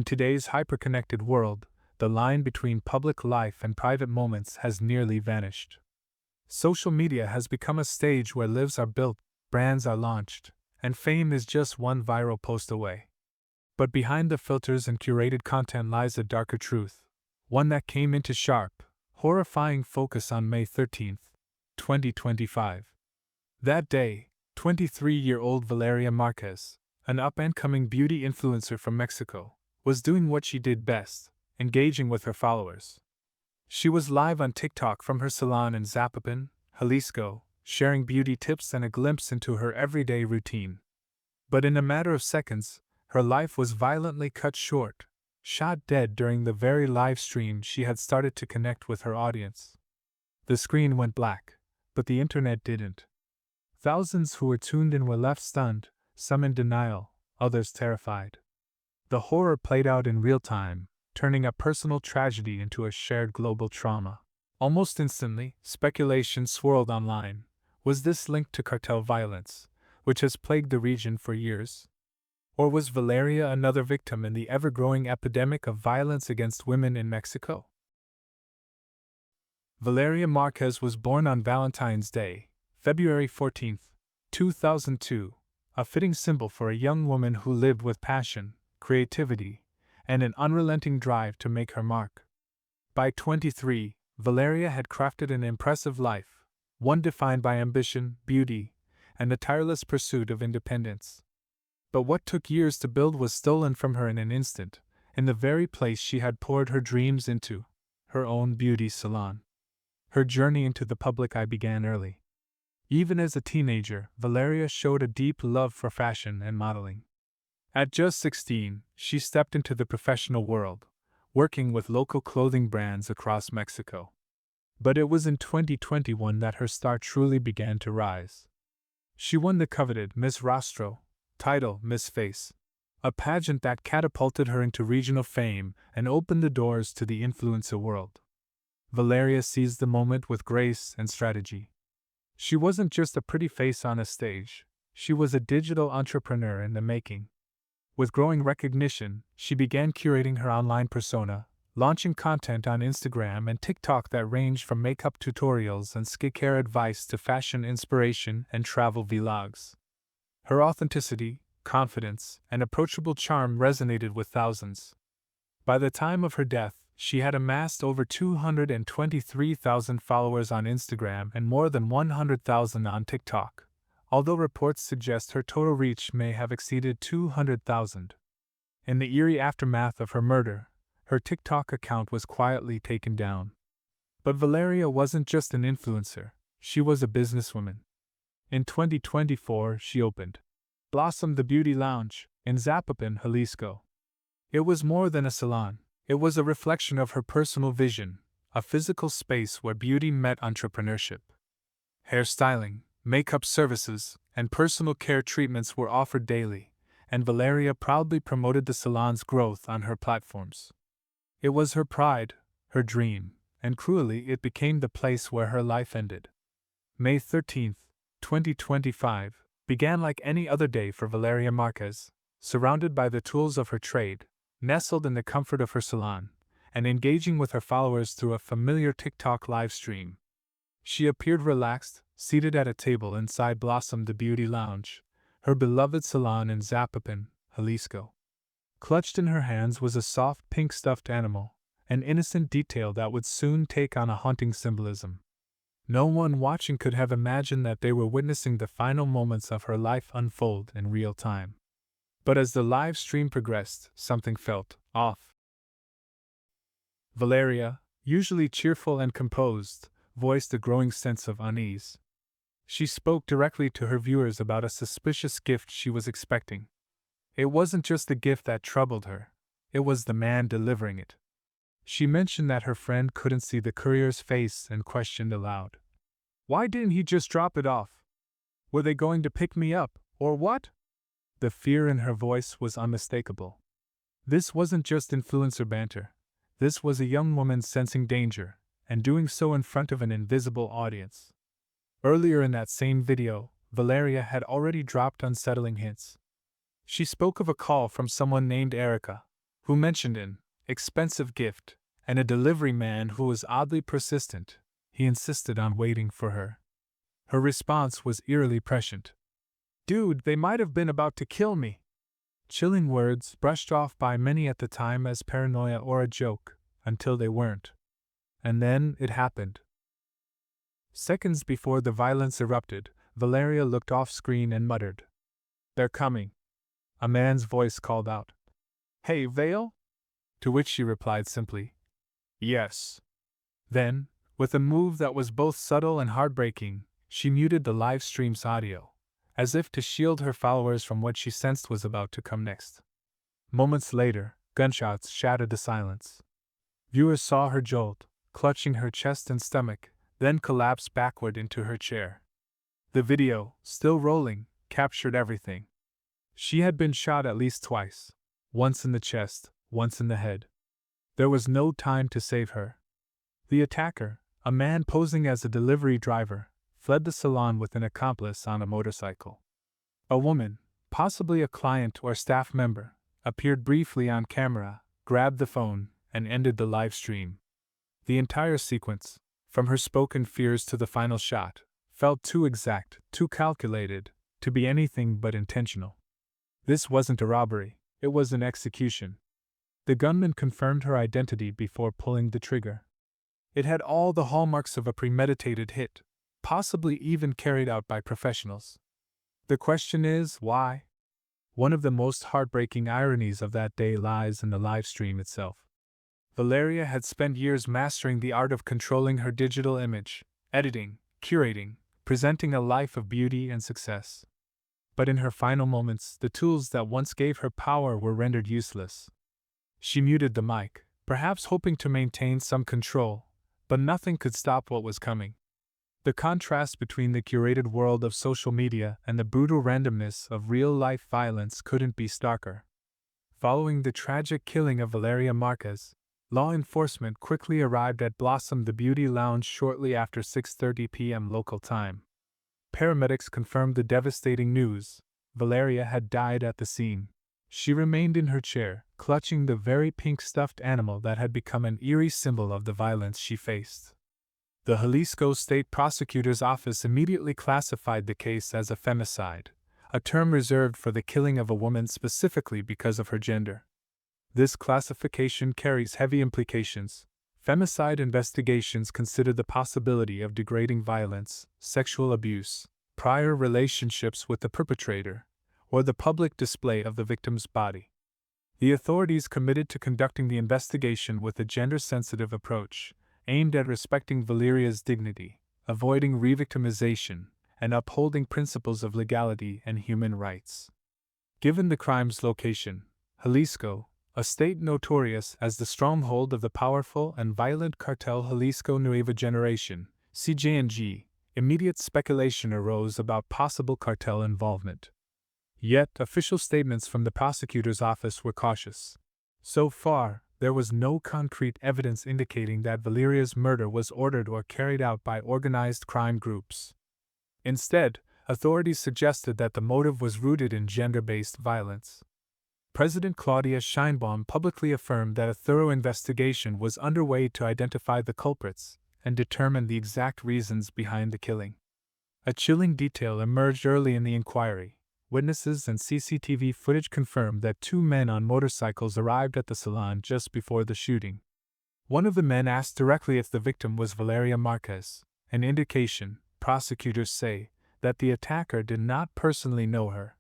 In today's hyperconnected world, the line between public life and private moments has nearly vanished. Social media has become a stage where lives are built, brands are launched, and fame is just one viral post away. But behind the filters and curated content lies a darker truth, one that came into sharp, horrifying focus on May 13th, 2025. That day, 23-year-old Valeria Marquez, an up-and-coming beauty influencer from Mexico, was doing what she did best, engaging with her followers. She was live on TikTok from her salon in Zapopan, Jalisco, sharing beauty tips and a glimpse into her everyday routine. But in a matter of seconds, her life was violently cut short, shot dead during the very live stream she had started to connect with her audience. The screen went black, but the internet didn't. Thousands who were tuned in were left stunned, some in denial, others terrified. The horror played out in real time, turning a personal tragedy into a shared global trauma. Almost instantly, speculation swirled online. Was this linked to cartel violence, which has plagued the region for years? Or was Valeria another victim in the ever-growing epidemic of violence against women in Mexico? Valeria Marquez was born on Valentine's Day, February 14, 2002, a fitting symbol for a young woman who lived with passion, creativity, and an unrelenting drive to make her mark. By 23, Valeria had crafted an impressive life, one defined by ambition, beauty, and the tireless pursuit of independence. But what took years to build was stolen from her in an instant, in the very place she had poured her dreams into, her own beauty salon. Her journey into the public eye began early. Even as a teenager, Valeria showed a deep love for fashion and modeling. At just 16, she stepped into the professional world, working with local clothing brands across Mexico. But it was in 2021 that her star truly began to rise. She won the coveted Miss Rostro title, Miss Face, a pageant that catapulted her into regional fame and opened the doors to the influencer world. Valeria seized the moment with grace and strategy. She wasn't just a pretty face on a stage, she was a digital entrepreneur in the making. With growing recognition, she began curating her online persona, launching content on Instagram and TikTok that ranged from makeup tutorials and skincare advice to fashion inspiration and travel vlogs. Her authenticity, confidence, and approachable charm resonated with thousands. By the time of her death, she had amassed over 223,000 followers on Instagram and more than 100,000 on TikTok, although reports suggest her total reach may have exceeded 200,000. In the eerie aftermath of her murder, her TikTok account was quietly taken down. But Valeria wasn't just an influencer, she was a businesswoman. In 2024, she opened Blossom the Beauty Lounge in Zapopan, Jalisco. It was more than a salon, it was a reflection of her personal vision, a physical space where beauty met entrepreneurship. Hairstyling, makeup services, and personal care treatments were offered daily, and Valeria proudly promoted the salon's growth on her platforms. It was her pride, her dream, and cruelly it became the place where her life ended. May 13, 2025, began like any other day for Valeria Marquez, surrounded by the tools of her trade, nestled in the comfort of her salon, and engaging with her followers through a familiar TikTok live stream. She appeared relaxed, seated at a table inside Blossom the Beauty Lounge, her beloved salon in Zapopan, Jalisco. Clutched in her hands was a soft pink stuffed animal, an innocent detail that would soon take on a haunting symbolism. No one watching could have imagined that they were witnessing the final moments of her life unfold in real time. But as the live stream progressed, something felt off. Valeria, usually cheerful and composed, voiced a growing sense of unease. She spoke directly to her viewers about a suspicious gift she was expecting. It wasn't just the gift that troubled her, it was the man delivering it. She mentioned that her friend couldn't see the courier's face and questioned aloud, "Why didn't he just drop it off? Were they going to pick me up, or what?" The fear in her voice was unmistakable. This wasn't just influencer banter. This was a young woman sensing danger, and doing so in front of an invisible audience. Earlier in that same video, Valeria had already dropped unsettling hints. She spoke of a call from someone named Erica, who mentioned an expensive gift and a delivery man who was oddly persistent. He insisted on waiting for her. Her response was eerily prescient. "Dude, they might have been about to kill me." Chilling words brushed off by many at the time as paranoia or a joke, until they weren't. And then it happened. Seconds before the violence erupted, Valeria looked off screen and muttered, "They're coming." A man's voice called out, "Hey, Vale?" To which she replied simply, "Yes." Then, with a move that was both subtle and heartbreaking, she muted the live stream's audio, as if to shield her followers from what she sensed was about to come next. Moments later, gunshots shattered the silence. Viewers saw her jolt, clutching her chest and stomach, then collapse backward into her chair. The video, still rolling, captured everything. She had been shot at least twice, once in the chest, once in the head. There was no time to save her. The attacker, a man posing as a delivery driver, fled the salon with an accomplice on a motorcycle. A woman, possibly a client or staff member, appeared briefly on camera, grabbed the phone, and ended the live stream. The entire sequence, from her spoken fears to the final shot, felt too exact, too calculated, to be anything but intentional. This wasn't a robbery, it was an execution. The gunman confirmed her identity before pulling the trigger. It had all the hallmarks of a premeditated hit, possibly even carried out by professionals. The question is, why? One of the most heartbreaking ironies of that day lies in the live stream itself. Valeria had spent years mastering the art of controlling her digital image, editing, curating, presenting a life of beauty and success. But in her final moments, the tools that once gave her power were rendered useless. She muted the mic, perhaps hoping to maintain some control, but nothing could stop what was coming. The contrast between the curated world of social media and the brutal randomness of real-life violence couldn't be starker. Following the tragic killing of Valeria Marquez, law enforcement quickly arrived at Blossom the Beauty Lounge shortly after 6:30 p.m. local time. Paramedics confirmed the devastating news: Valeria had died at the scene. She remained in her chair, clutching the very pink stuffed animal that had become an eerie symbol of the violence she faced. The Jalisco State Prosecutor's Office immediately classified the case as a femicide, a term reserved for the killing of a woman specifically because of her gender. This classification carries heavy implications. Femicide investigations consider the possibility of degrading violence, sexual abuse, prior relationships with the perpetrator, or the public display of the victim's body. The authorities committed to conducting the investigation with a gender-sensitive approach, aimed at respecting Valeria's dignity, avoiding re-victimization, and upholding principles of legality and human rights. Given the crime's location, Jalisco, a state notorious as the stronghold of the powerful and violent cartel Jalisco Nueva Generación, CJNG, immediate speculation arose about possible cartel involvement. Yet, official statements from the prosecutor's office were cautious. So far, there was no concrete evidence indicating that Valeria's murder was ordered or carried out by organized crime groups. Instead, authorities suggested that the motive was rooted in gender-based violence. President Claudia Sheinbaum publicly affirmed that a thorough investigation was underway to identify the culprits and determine the exact reasons behind the killing. A chilling detail emerged early in the inquiry. Witnesses and CCTV footage confirmed that two men on motorcycles arrived at the salon just before the shooting. One of the men asked directly if the victim was Valeria Marquez, an indication, prosecutors say, that the attacker did not personally know her.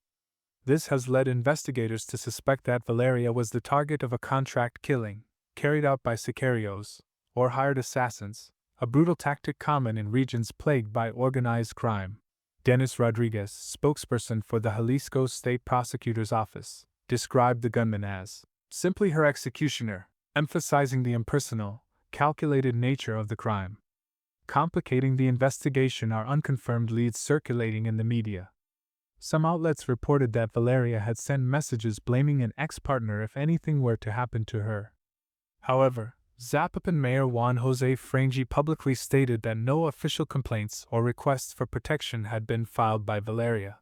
This has led investigators to suspect that Valeria was the target of a contract killing, carried out by sicarios, or hired assassins, a brutal tactic common in regions plagued by organized crime. Dennis Rodriguez, spokesperson for the Jalisco State Prosecutor's Office, described the gunman as simply her executioner, emphasizing the impersonal, calculated nature of the crime. Complicating the investigation are unconfirmed leads circulating in the media. Some outlets reported that Valeria had sent messages blaming an ex-partner if anything were to happen to her. However, Zapopan Mayor Juan Jose Frangi publicly stated that no official complaints or requests for protection had been filed by Valeria.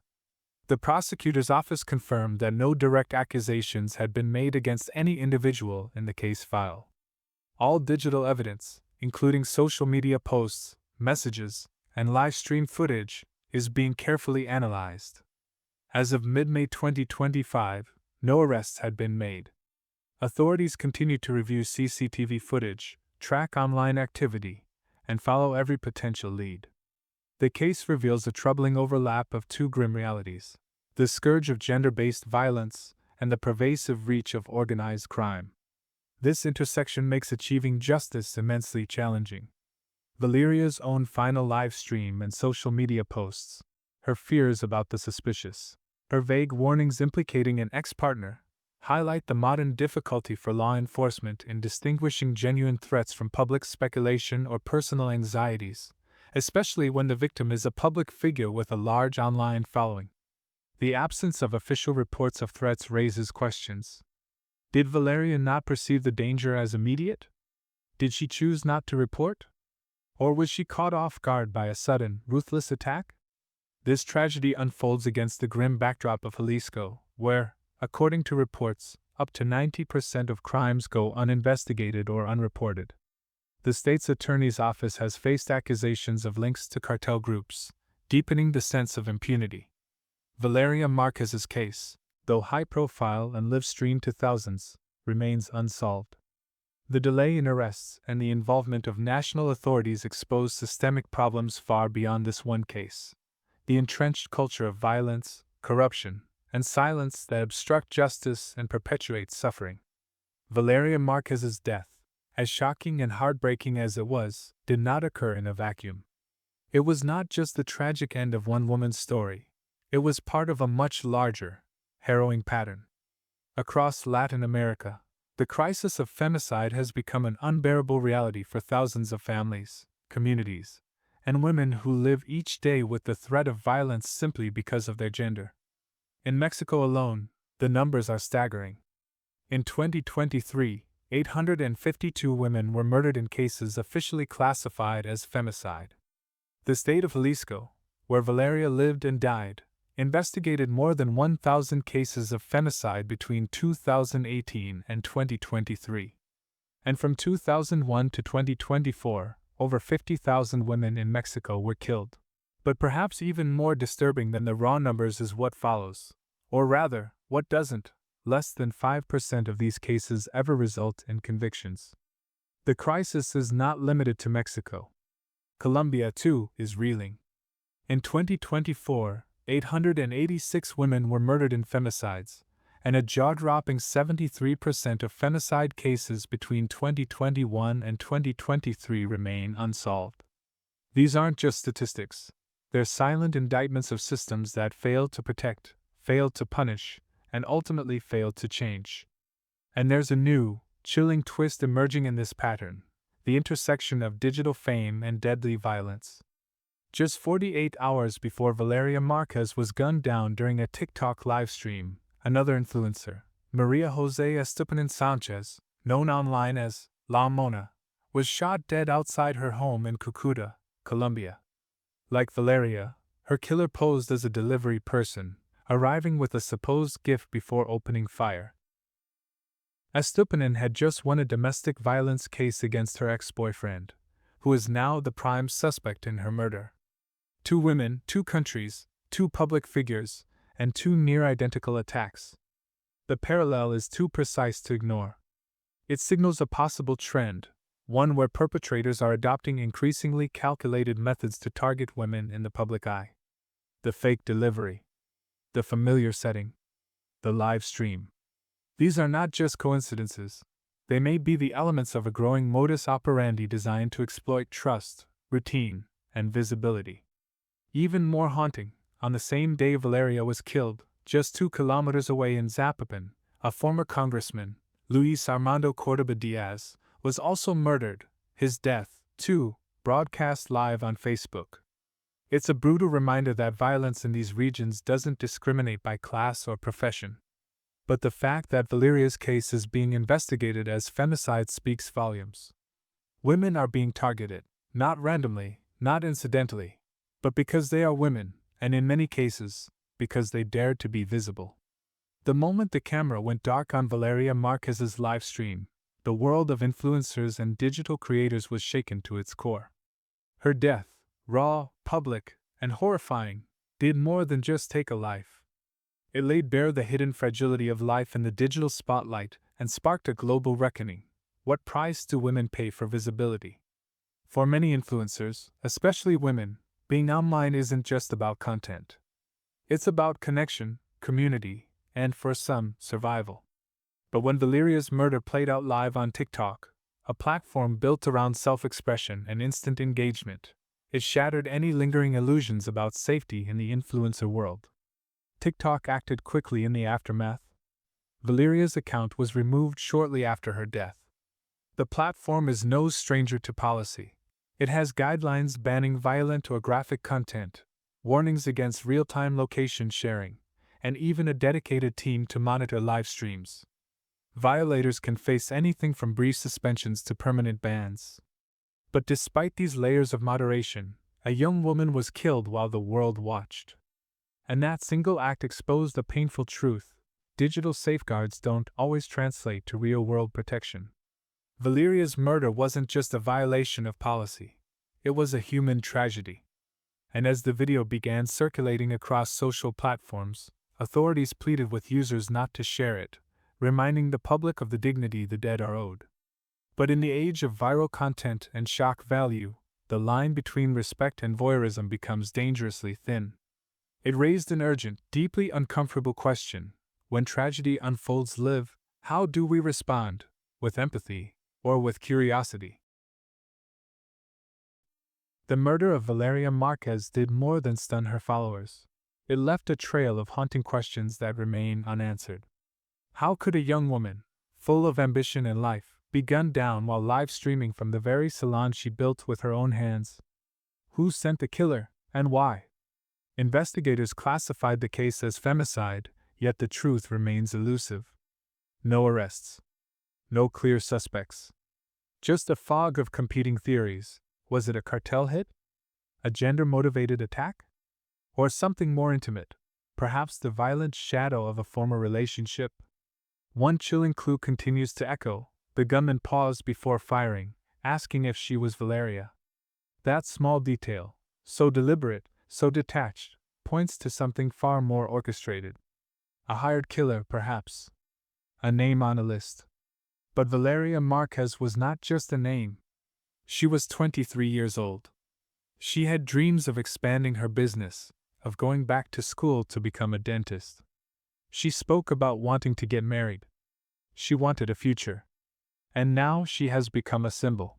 The prosecutor's office confirmed that no direct accusations had been made against any individual in the case file. All digital evidence, including social media posts, messages, and live stream footage, is being carefully analyzed. As of mid-May 2025, no arrests had been made. Authorities continue to review CCTV footage, track online activity, and follow every potential lead. The case reveals a troubling overlap of two grim realities: the scourge of gender-based violence and the pervasive reach of organized crime. This intersection makes achieving justice immensely challenging. Valeria's own final live stream and social media posts, her fears about the suspicious, her vague warnings implicating an ex-partner, highlight the modern difficulty for law enforcement in distinguishing genuine threats from public speculation or personal anxieties, especially when the victim is a public figure with a large online following. The absence of official reports of threats raises questions. Did Valeria not perceive the danger as immediate? Did she choose not to report? Or was she caught off guard by a sudden, ruthless attack? This tragedy unfolds against the grim backdrop of Jalisco, where, according to reports, up to 90% of crimes go uninvestigated or unreported. The state's attorney's office has faced accusations of links to cartel groups, deepening the sense of impunity. Valeria Marquez's case, though high-profile and live-streamed to thousands, remains unsolved. The delay in arrests and the involvement of national authorities expose systemic problems far beyond this one case. The entrenched culture of violence, corruption, and silence that obstruct justice and perpetuate suffering. Valeria Marquez's death, as shocking and heartbreaking as it was, did not occur in a vacuum. It was not just the tragic end of one woman's story. It was part of a much larger, harrowing pattern. Across Latin America, the crisis of femicide has become an unbearable reality for thousands of families, communities, and women who live each day with the threat of violence simply because of their gender. In Mexico alone, the numbers are staggering. In 2023, 852 women were murdered in cases officially classified as femicide. The state of Jalisco, where Valeria lived and died, investigated more than 1,000 cases of femicide between 2018 and 2023. And from 2001 to 2024, over 50,000 women in Mexico were killed. But perhaps even more disturbing than the raw numbers is what follows. Or rather, what doesn't. Less than 5% of these cases ever result in convictions. The crisis is not limited to Mexico. Colombia, too, is reeling. In 2024, 886 women were murdered in femicides, and a jaw-dropping 73% of femicide cases between 2021 and 2023 remain unsolved. These aren't just statistics. They're silent indictments of systems that failed to protect, failed to punish, and ultimately failed to change. And there's a new, chilling twist emerging in this pattern: the intersection of digital fame and deadly violence. Just 48 hours before Valeria Marquez was gunned down during a TikTok livestream, another influencer, Maria Jose Estepanin Sanchez, known online as La Mona, was shot dead outside her home in Cucuta, Colombia. Like Valeria, her killer posed as a delivery person, arriving with a supposed gift before opening fire. Estepanin had just won a domestic violence case against her ex-boyfriend, who is now the prime suspect in her murder. 2 women, 2 countries, 2 public figures, and 2 near-identical attacks. The parallel is too precise to ignore. It signals a possible trend, one where perpetrators are adopting increasingly calculated methods to target women in the public eye. The fake delivery, the familiar setting, the live stream. These are not just coincidences. They may be the elements of a growing modus operandi designed to exploit trust, routine, and visibility. Even more haunting, on the same day Valeria was killed, just 2 kilometers away in Zapopan, a former congressman, Luis Armando Córdoba Diaz, was also murdered, his death, too, broadcast live on Facebook. It's a brutal reminder that violence in these regions doesn't discriminate by class or profession. But the fact that Valeria's case is being investigated as femicide speaks volumes. Women are being targeted, not randomly, not incidentally, but because they are women, and in many cases, because they dared to be visible. The moment the camera went dark on Valeria Marquez's live stream, the world of influencers and digital creators was shaken to its core. Her death, raw, public, and horrifying, did more than just take a life. It laid bare the hidden fragility of life in the digital spotlight and sparked a global reckoning. What price do women pay for visibility? For many influencers, especially women, being online isn't just about content. It's about connection, community, and for some, survival. But when Valeria's murder played out live on TikTok, a platform built around self-expression and instant engagement, it shattered any lingering illusions about safety in the influencer world. TikTok acted quickly in the aftermath. Valeria's account was removed shortly after her death. The platform is no stranger to policy. It has guidelines banning violent or graphic content, warnings against real-time location sharing, and even a dedicated team to monitor live streams. Violators can face anything from brief suspensions to permanent bans. But despite these layers of moderation, a young woman was killed while the world watched. And that single act exposed a painful truth: digital safeguards don't always translate to real-world protection. Valeria's murder wasn't just a violation of policy, it was a human tragedy. And as the video began circulating across social platforms, authorities pleaded with users not to share it, reminding the public of the dignity the dead are owed. But in the age of viral content and shock value, the line between respect and voyeurism becomes dangerously thin. It raised an urgent, deeply uncomfortable question: when tragedy unfolds live, how do we respond? With empathy, or with curiosity? The murder of Valeria Marquez did more than stun her followers. It left a trail of haunting questions that remain unanswered. How could a young woman, full of ambition and life, be gunned down while live streaming from the very salon she built with her own hands? Who sent the killer, and why? Investigators classified the case as femicide, yet the truth remains elusive. No arrests. No clear suspects. Just a fog of competing theories. Was it a cartel hit? A gender-motivated attack? Or something more intimate? Perhaps the violent shadow of a former relationship? One chilling clue continues to echo. The gunman paused before firing, asking if she was Valeria. That small detail, so deliberate, so detached, points to something far more orchestrated. A hired killer, perhaps. A name on a list. But Valeria Marquez was not just a name. She was 23 years old. She had dreams of expanding her business, of going back to school to become a dentist. She spoke about wanting to get married. She wanted a future. And now she has become a symbol.